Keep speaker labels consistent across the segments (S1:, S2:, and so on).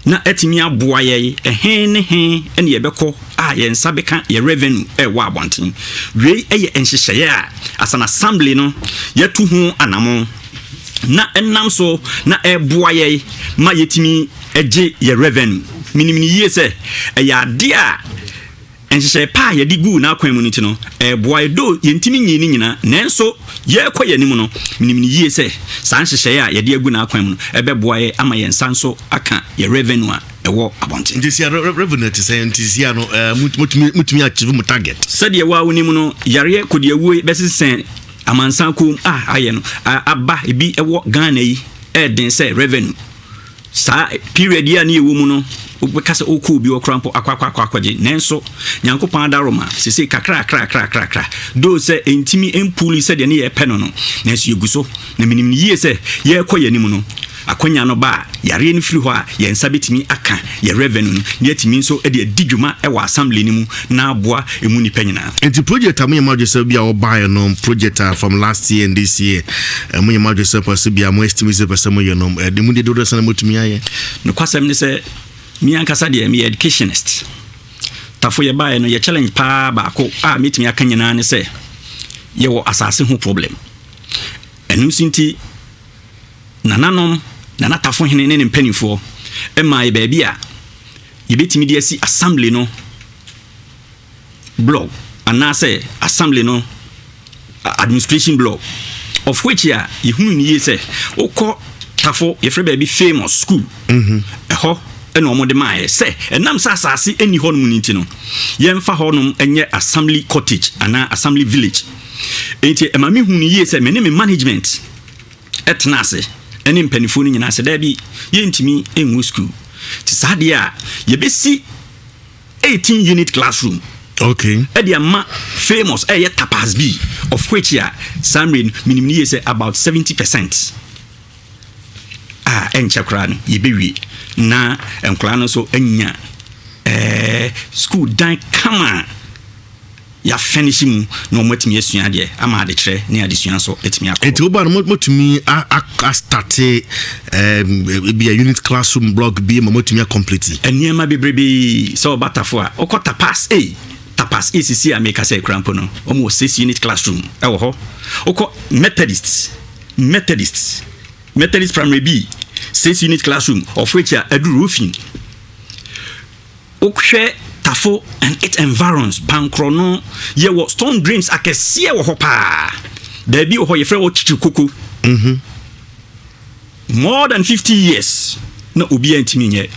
S1: na etimi aboa ye ehe ne he ene ye beko a ye nsa beka ye revenue wa abonten we ye enhyehyeye a asana assembly no yetu ho anamo na enam so na eboa ye ma yetimi eje ye revenue minimini ye se ya de a enhyehyeye pa ye digu na akwan mu nti no eboa ye do yentimi nyini nyina nenso ye kwa ye nimu no minimini ye se san hyehyeye a ye de agu na akwan mu no ebeboa ye ama ye nsa so aka ye revenue a ewo abonte
S2: ndisia revenue te scientist no mutumi achieve mu target
S1: said ye wa wonimu no yare kodiawu besisen amansan kum aye no aba ebi ewo Ghana yi den say revenue sa period ya na ewo mu no obekase oku bi okrampo akwakwaje nenso nyankopon adaroma sese kakra do say entimi empuli said ye na ye peno no nenso yeguso na minim ye say ye koye nimu no akonya no ba yare ni firi ho a ye nsa betimi aka ye revenue no ne yetimi nso e de diguma e wa assembly ni mu na aboa emu ni panyina
S2: enti project amu yema so bia o buy no project from last year and this year amu yema so pass bia mo estimate person mo ye no de mu de do so na motumi aye
S1: no kwasem ni se mi ankasa de me educationist tafo ye buy no ye challenge pa ba ko metimi aka nyina ne se ye wo asase ho problem enu sinti nananom na tafo hene ne mpanifo ema ye baabi a yebetimi de asi assembly no blog anase assembly no administration blog of which ya yehunu ni yese okọ tafo ye frɛ baabi famous school ɛhɔ ɛna ɔmo de maaye sɛ ɛnam sa asase eni hɔ no nti no yɛmfa hɔ no enye assembly cottage ana assembly village enti ema me hunu ni yese me ne me management etnase ene mpanifo ni nyina se da bi yentimi enwu school ti sade a yebesi 18 unit classroom
S2: okay
S1: edi ama famous ye tapas b of which ya samrin minimum ye say about 70% enchakra no yebewie na enkra no so anya school dan kama ya finishing no motimi asua de ama de kire ne adesua so etimi akọ
S2: enti oba no motimi a start be a unit classroom block be motimi complete
S1: eniema bebrebe so batafo a okota pass tapas ACC America say crampo no almost 6 unit classroom ewo ho oko Methodist primary B 6 unit classroom of which are edu roofing okwe tafo and its environs pankrono ye wo stone dreams akese wo ho pa da bi wo ye frɛ wo chichikuku more than 50 years na obi antimi nye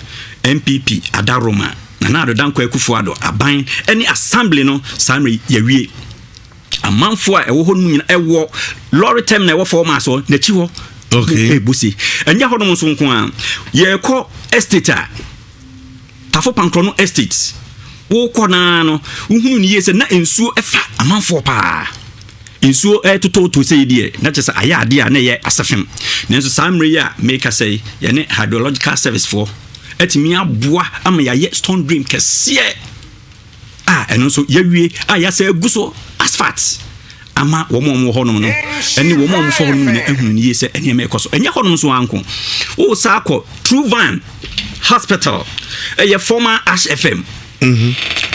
S1: MPP adaroma na adodanko akufuado aban any assembly no samre yawie amanfo a ewo ho no nyina ewo lorry term na ewo forma so na chi ho
S2: okay
S1: ebusi enya ho no nso nko a ye ko estate a tafo pankrono estate wo ko na no uhunu ni yese na ensuo efa amanfo pa ensuo to say die na chese aya ade a na ye asefem nenso samre ya make say ye ne hydrological service for etimi aboa ama ya stone dream kese eno so yawie ya say aguso asphalt ama wo mo ho no eni wo mo fo ho no ne ehunu ni yese eni me ekoso enya ho no so anko wo sa akọ True Van Hospital ye former Ash FM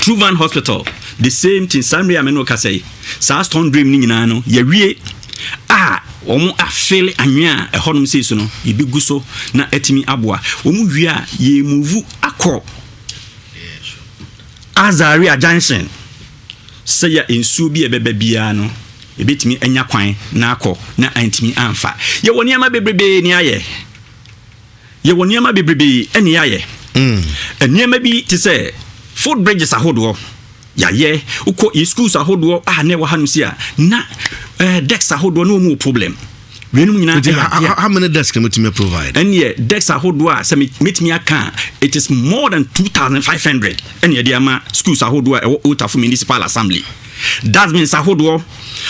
S1: True Van Hospital the same thing Samri ameno ka say sa stone dream ni nyina no yawie omo afele anwa ehonum sei so no yebigu so na etimi aboa omo wie a ye move akọ Azaria Junction say ya ensu bi ebeba bia no ebetimi anya kwan na akọ na antimi amfa ye woni ama bebrebe ni aye ye woni ama bebrebe eni aye eniema bi ti say food bridges ahodo ya ye uko e schools ahodo na wa hanu sia na decks ahodo no mu problem wenum nyina
S2: how many desks can you provide
S1: and yeah decks ahodo a say metimi aka it is more than 2500 and ye dia schools ahodo e Otafu municipal assembly that means ahodo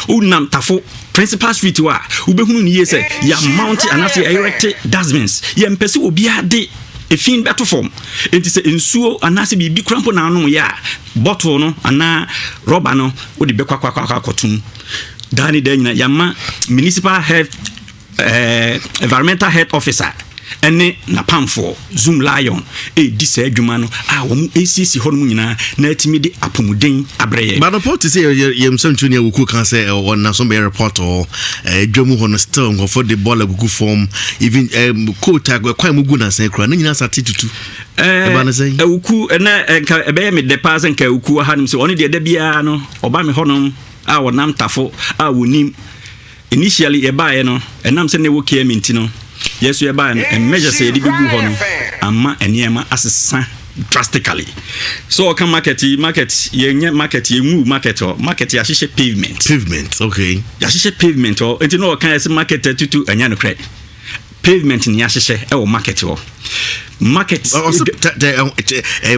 S1: unam tafo principal street wa ubehunu ni ye say ya mount and as erect dustbins ye mpese obi ade efin beto form it is ensuo anase bibi krampo na anu ya bottle no ana rubber no wo de bekwa kotun dani da nyina yama municipal health environmental health officer ene na pamfo Zoom Lion di sa adwuma no a wo mu ACC ho no nyina na atimi de apomuden abreye
S2: but the report say yem some junior wuku kan say on na some report or dwamu ho no still go for the ball gugu form even coach kwan mu gu na say kra na nyina sa titutu
S1: wuku na enka ebe me de pass enka wuku ha nim say oni de da bia no oba me honom a wonam tafo a wonim initially eba no enam say ne wo kia minti no yesu eba no measure say di gugu ho no amma eniema asesa drastically so come market yenye market yemu market ya hihye pavement
S2: okay
S1: ya hihye pavement o enti no kan say market tutu anya no kre pavement ni ya hihye e wo market o market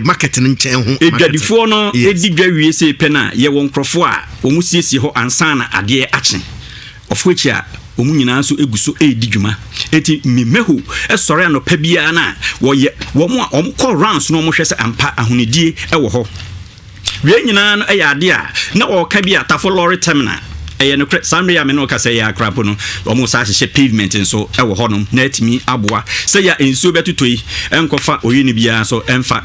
S2: market nchen ho
S1: edwadifo no edigwa wie say pena ye won krofo a omu siesie ho ansa na ade ache of which ya omu nyina so eguso edi dwuma eti memehu esore anopa bia na wo mo omko rounds no mo hwese ampa ahunidie ewo ho wie nyina no eya ade a na wo ka bia tafo lorry terminal eye no samre ya me no ka say ya krapo no omu sa hye pavement nso ewo ho no na atimi aboa say ya ensuo betutoi enkofa oyini bia so emfa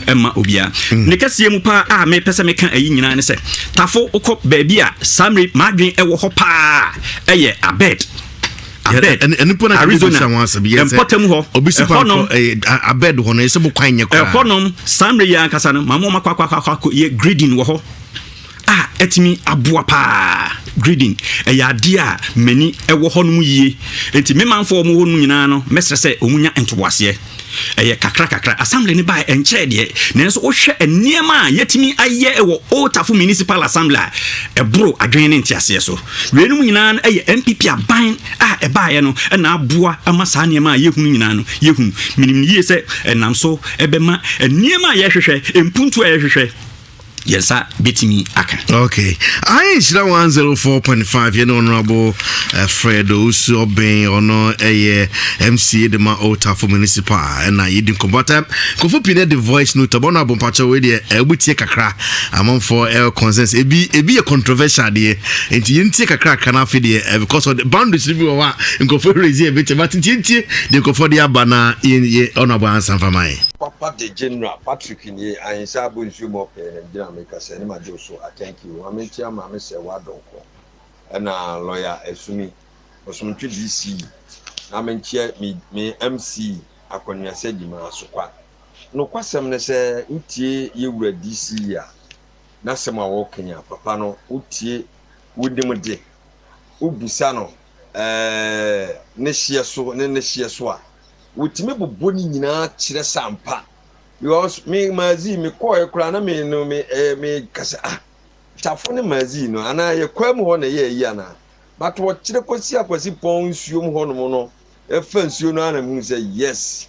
S1: emma obia ne kasie mu pa a me pese me kan ayi nyina ne se tafo ukọ baabi a samre madwen ewo ho pa eye abed
S2: and put Arizona once be yes obisi pa abed ho no ese bo kwan nye kwa
S1: honom samre ya kasa no mamo makwa ye grading wo ho etimi aboa pa grading ya dia mani ewo ho no yie enti me manfo mo ho no nyina no mesre se omunya entoboase eye kakra assembly ni ba enche de nenso wo hwe eniema yetimi aye ewo Otafo municipal assembly ebro adwen ne ntiase so wenum nyina no eye MPP aban ebaye no na aboa amasa niema yehunu nyina no yehunu minim yie se enam so ebema eniema yehwehwe empuntu yehwehwe Yes, bitimi aka.
S2: Okay. I ain't 104.5. You know, Honorable Fred Osu Obeng ono MCA de ma Otafo municipal and I didn't combat them. Kofo pine the voice note about na bompacha we de ebutie kakra among for consensus e be a controversial there. Enti yintie kakra kana fe there because of the boundaries we wa nkofo raise e bit but yintie the nkofo de abana in Honorable answer for my
S3: Papa the General Patrick ni ayinsa bo nsu mo pe na make say ma jo so thank you I mean tia ma me say wa donko na lawyer Esumi osumtwe DC na me ntia me MC akonwa se di ma so kwa no kwasem ne se utie yewura DC ya na sema wo Kenya papa no utie wudimde ubusa no ne hye so a wotime bobo ni nyina kire sampa because me mazi me koy kura na me no me kasa tafo ne mazi no ana ye kwam ho na ye yi ana but wo kire kosi akwasi pon nsuom ho no no efa nsuo no ana mu say yes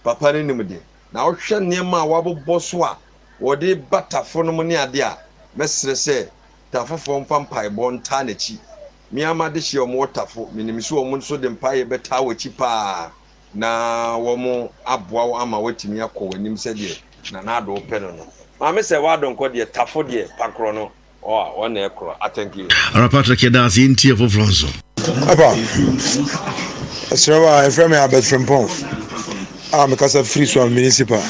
S3: papa ne nimde na wo hwe niema a wabobbo so a wo de batafo no ne ade a mesre se tafofo mpampai bonta na chi mi amade hye o mo tafo minimso o mo so de mpaye beta wo chi pa na womo aboa ama watimi akọ wanim se de na ado peno no ma me se wa donko de tafo de pakro no o na ekro thank you
S2: ara Patrick Kedas intie for Flonso
S4: apa asrawa efrem abet frempon me kasa free so municipal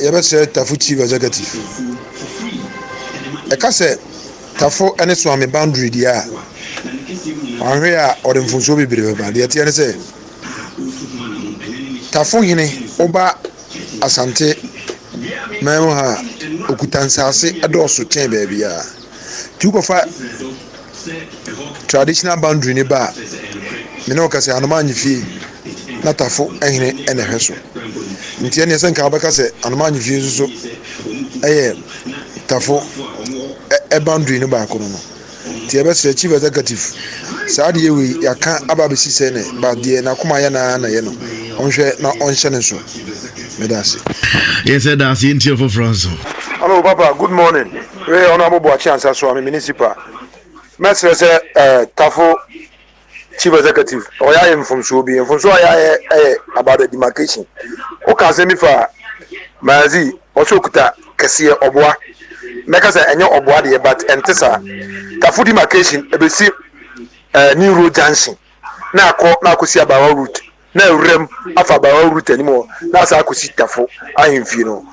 S4: ya be se tafo chief executive e kasa tafo ene so am boundary dia ahwe a odemfonso bibire ba de tie ne se tafo hene oba asante memo ha okutansase adoso ten ba bia ti ukofa traditional boundary ne ba me no kase anomanyi fi na tafo ehene ene hweso ntie ne se nka ba kase anomanyi fi so tafo boundary ne ba kono no ti ebe se chief executive saade yewi yaka ababesi se ne ba de na kuma ya na ye no onhwe na onhye ne so medase
S2: yes that's into for France.
S4: Hello papa, good morning. We honorable Boachiansa so am municipal mesre se tafo chief executive oya him from so bi from so oya about the demarcation o ka se mi fa mazi o so kuta kese oboa meka se enye oboa de but entesa tafo demarcation ebesi new road junction na akɔsi abawa route na ewurem afa abawa route animo na asa akɔsi tafo ahemfie no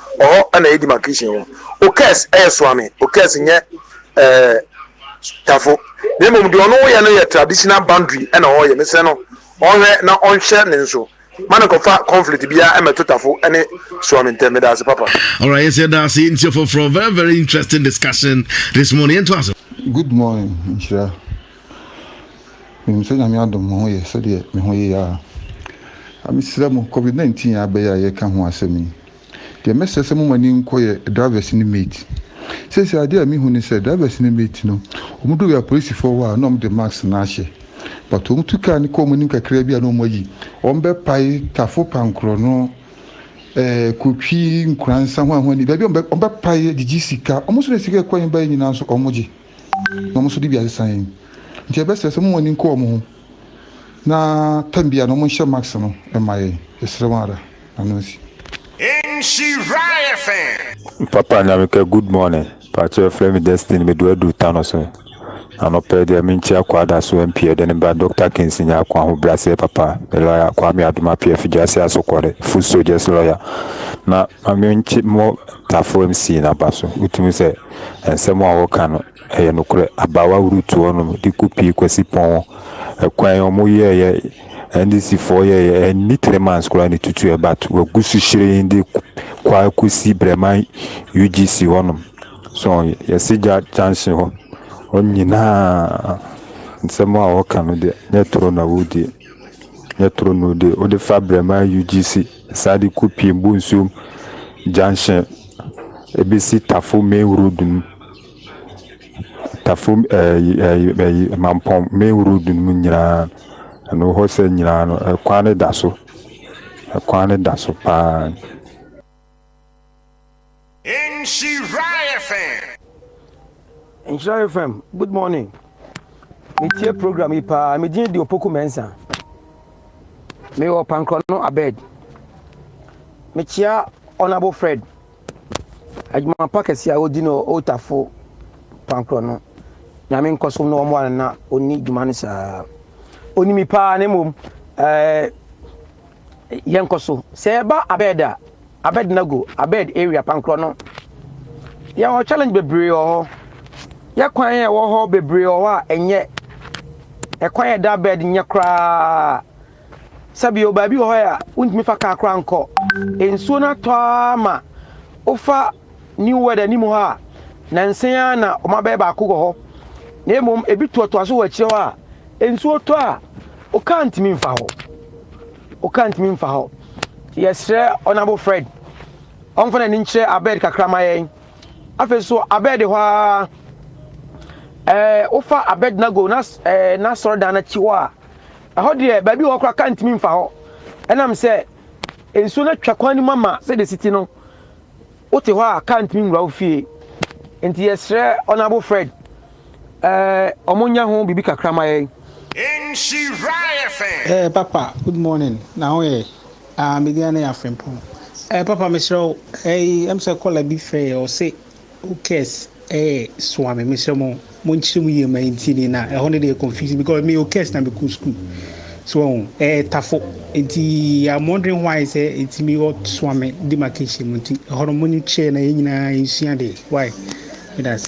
S4: ɛna yɛ demarcation ho okes swami okes nyɛ tafo na mmom de ɔno yɛ no yɛ traditional boundary ɛna ɔyɛ ne sɛ no ɔhwɛ na ɔnhyɛ ne nso man kofa conflict bia emeto tafo ene swami nteme da papa.
S2: All right, yes, that's it for a very, very interesting discussion this morning. Into us.
S5: Good morning, Insha. Me say na me adom ho ye so de me ho ye ya. Ami sira mo COVID-19 abeya ye ka ho asemi. De message mo mani nko ye drivers ni mate. Say ade a me hu ni say drivers ni mate no. Omudo ya police for wa no de mask na ahye. But umutuka ni ko munim kakra bia no moyi ombe pai tafo pankro no kutwi nkransa ho ahoni bia ombe pai digisika omuso sika kwan ba nyina so omoji no muso di bia san nti ebe sese mo woni ko omo na tambia no mo hye max no emaye esremara anosi
S6: Papa Nyamika, good morning. Pacho Flame Destiny me do Tanoso. Anope de minchi akwada so MP de ba Dr. Kinsinya akwa ho brase papa the lawyer Kwame Aduma PF jase asokore full soldiers lawyer na aminchi mo tafo MC na baso utumi se ensemo a woka no eye nokure abawa rutu ono di kupi kwesi pon ekwan omo ye NDC4 ye ni 3 months kura ni tutu e bat wagusu shire ndi kwa kusi breman UGC ono so yesija chance ho onyina nsemo a woka no de nyetro na wodi nyetro no de o de fabrema UGC sadi kupi mbunsu junction ebisi tafo main road tafo mampom main road mu nyira no ho se nyira no kwane daso pa
S7: Insha FM, good morning. Metie program ipa me din di opoku mensa. Me o pankro no abed. Me chia honorable Fred. Ajuma pakesi a odi no otafo pankro no. Na me nkoso no omo na oni djuma no sa. Oni mi pa ne mom yenkoso. Se ba abeda, abed nago, abed area pankro no. Ya o challenge bebre o. Ya kwan ye wo ho bebre o wa enye ekwan ye da bed nye kra sabi o ba bi ho ya untimi fa ka kra nko ensuo na to ama ofa new weather ni mu ha na nsen na o ma be ba ko ho na emom ebi to aso wa kire wa ensuo to a o can't mean fa ho yes honorable Fred on fa na ni nkire abed kakra ma yen afeso abed ho ofa abed nago na soro dana chiwa aho de ba bi wo kra kan timi mfa ho enam se ensu na twakwan ni mama se de city no ote ho a kan timi nwura ofie enti yesre honorable Fred omonya ho bibi kakra ma yen
S8: papa good morning na ho ye media na afempo papa mesro em se kola bi fe o se ukes swami mesro monchim ye maintini na ehone dey confused because me okay na be school so tafo enti I'm wondering why say it me what swami demarcation monti ehone moni che na nyina ensua dey why that's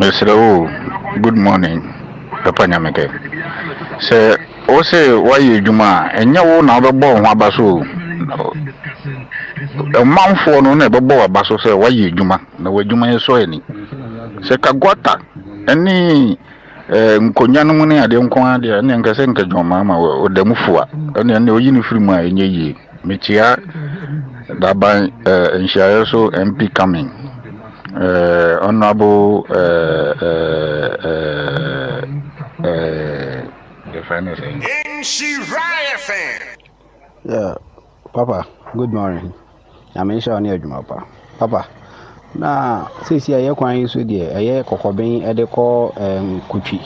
S9: Mr. Good morning Papa Nyameke say o say why you juma enya wo na be bo ho abaso manfo no na bebo abaso se waye dwuma na wadwuma ye so ani se kagwata ani nkonya no ne ade nko ade ne nkase nkadwuma ma odamufo a ne oyini firimu a enye yi metia daban nshaye so MP coming honorable the finance
S10: yeah Papa good morning Amisha on adwuma papa na sisi aye kwan so de aye kokoben e de ko kutwi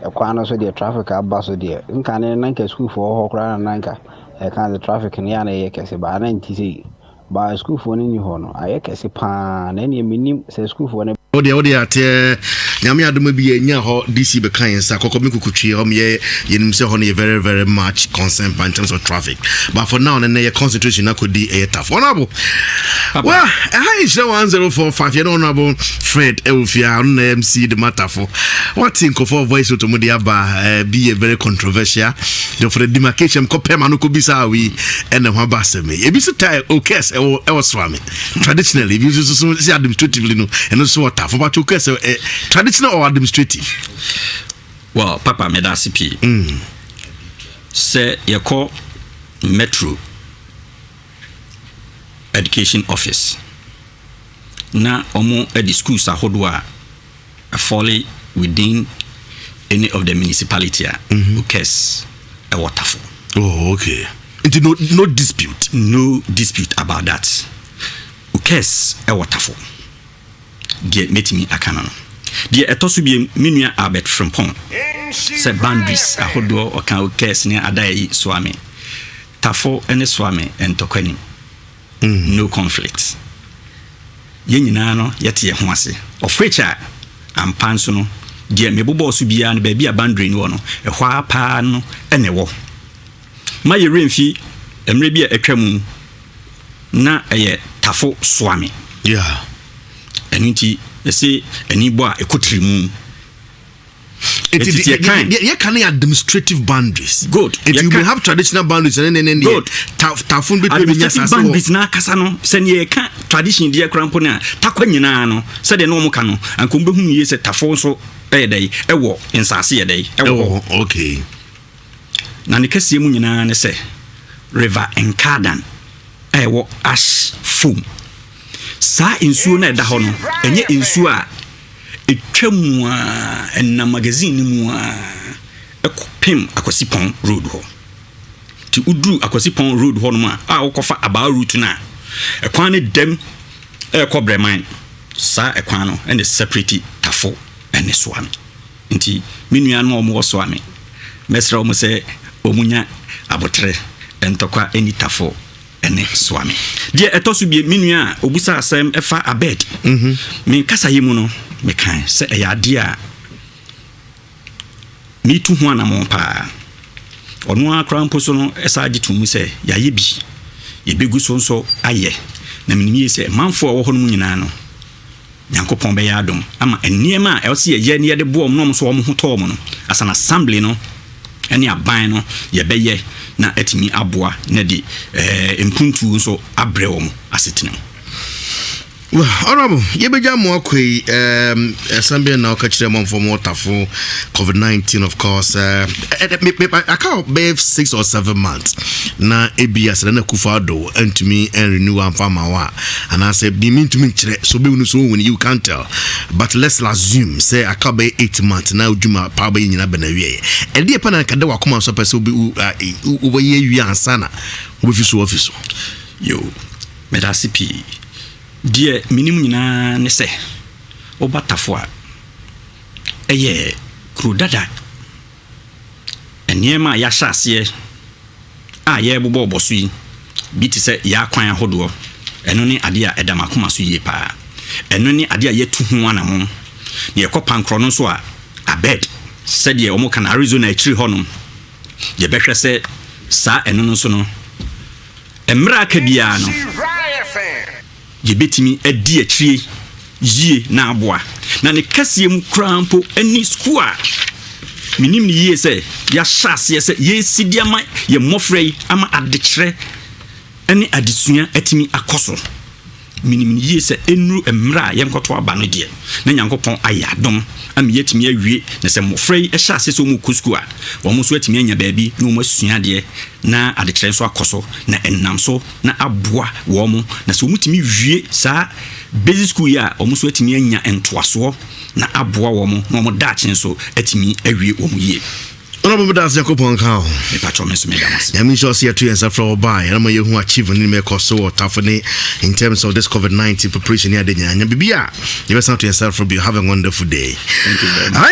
S10: ekwan no so de traffic aba so de nka ne nanka school for ho kra na nanka e kan the traffic ne ya na ye kese ba na nti sei ba school for ni ho no aye kese pa na ne minim se school for ne
S2: Ode ate nyame adom bi enya ho DC be kan sa kokomi kukutwi ho ye yenim se ho na very very much concern in terms of traffic, but for now na concentration na kodi tough. Honorable well I is 1045 you honorable Fred Ewufia on MC the matter for what think of voice to mudi aba be a very controversial the for the demarcation ko pema no ko bisa wi and ho ba seme e bi so tie okay e was swami traditionally if you so administratively no and so what for about traditional or administrative.
S1: Well, Papa Medasipi say you call Metro Education Office. Na omo at the schools are hodwa folly within any of the municipality case a waterfall.
S2: Oh, okay. No dispute.
S1: No dispute about that. Case a waterfall. Get metimi akana no de etoso bi menua Albert Frimpong say boundaries ahodo okan case ne adai swami tafo ene swami entokani no conflict ye nyina no yete ye ho ase of which am panso no de mebobo so bia no ba bia boundary no no ehwa apa no ene wo ma ye remfi emre bia etwamu na eye tafo swami
S2: yeah.
S1: Aniti say anibo a ekotrimu
S2: you can administrative boundaries.
S1: Good.
S2: If you may have traditional boundaries and then tafun
S1: be boundaries na kasa no send ye can tradition dia krampo na takwa nyina no said no mo ka no anko be hu ye se tafo so dai ewo insase ye dai ewo.
S2: Okay.
S1: Na ne kase mu nyina ne se River Enkadan ewo ash foam sa insuo na da ho no enye insuo a etwamu a na magazine mu a ekopem Akwasipon road ho ti udru Akwasipon road ho no ma a wokofa aba route na ekwan ne dem ekobreman sa ekwan no and separate tafo ene soame nti menua no omo soame mesra omo se omunya abotre entokwa eni tafo ene swami die etoso bi menua obusa asem efa abed me kasa yemu no me kan se eya de a me tu ho anamon pa ono akra mposo no esa agitu se ya ye bi ye begu so aye na menimi se manfo wo ho no nyina no Yankopon be yadom ama eniema a else ye ne de boom no so wo ho to mo no asa na assembly no ene aban no ye beye na etimi aboa na di impuntu so abre wo asetene.
S2: Well, honorable, you began more quick. Somebody now catch them on for more tafo COVID-19, of course. I can't be 6 or 7 months. Na ABS and a kufado and to me and renew and farm and I said, be mean to me, so be when you can't tell. But let's assume, say, I can't be 8 months now, Juma, probably in Abenaway. And the Pana Kadawa come on, so person will be over here, you and Sana with his office.
S1: Yo, Medasipi. Die minimum nyina ne se obatafo a eye krudada eniema ya hyase a ye bobo oboso yi bi ti se ya kwan ahodo eno ne ade a edamakoma so yie pa eno ne ade a yetu ho anamo ne yekopa nkro no so a abed said ye omo kan Arizona etri honom ye behwe se sa eno no so no emra ka bia no Yebetimi edi atrie yie na aboa na ne kasiem krampo ani skua minim ni yie se ya hyase se ye sidiama ye mofrei ama adekere ani adesua atimi akoso minim ni yie se enru emra ye nkoto aba no de na Nyankopon ayadom am yetimi awie na se mofrei hyase so mu kuskua wo mo so atimi anya baabi na mo asua de na adekere so akoso na ennam so na aboa wo mo na so mutimi wie sa basic school ya wo mo so atimi anya entoaso na aboa wo mo na mo daachen so atimi awie wo mo yie.
S2: Honorable Das Yakopon Cow.
S1: The patron is made.
S2: I mean, shall see a 2 years after by. I'm a who achieve in me cost so tough in terms of this COVID-19 preparation. Yeah, Bibia, you must not to yourself for having a wonderful day. Thank you very much.